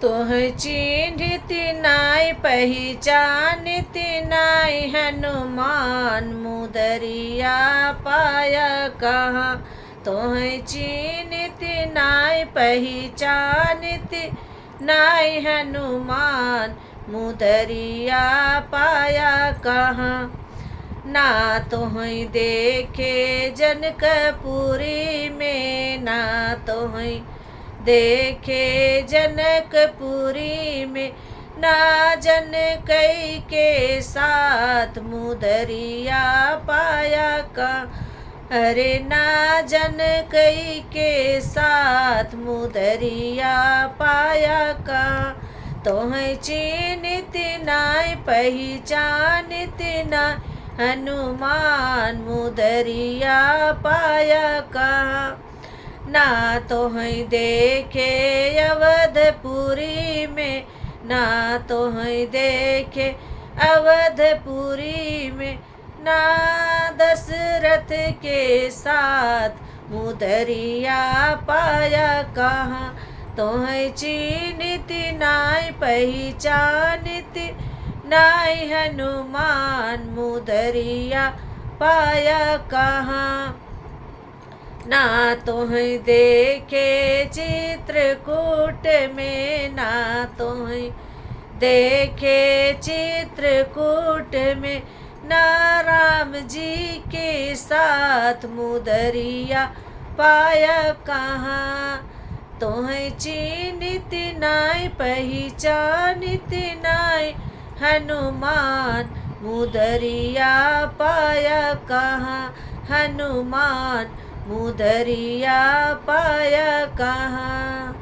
तोह चिन्हित नाय पहचानित नाय हनुमान मुदरिया पाया कहाँ। तोह चिन्हित नाय पहचानित नाय हनुमान मुदरिया पाया कहाँ। ना तोहई देखे जनकपुरी में, ना तोहई देखे जनकपुरी में, ना जनकई के साथ मुदरिया पाया का। अरे ना जनकई के साथ मुदरिया पाया का। तोह चिन्हित नाय पहचानित नाय हनुमान मुदरिया पाया कहाँ। ना तोहई देखे अवधपुरी में, ना तोहई देखे अवधपुरी में, ना दशरथ के साथ मुदरिया पाया कहाँ। तोह चिन्हित नाय पहचानित नाय हनुमान मुदरिया पाया कहाँ। ना तोह देखे चित्रकूट में, ना तोह देखे चित्रकूट में, ना राम जी के साथ मुदरिया पाया कहाँ। तोह चिन्हित नाय पहचानित नाय हनुमान मुदरिया पाया कहाँ। हनुमान मुदरिया पाया कहाँ।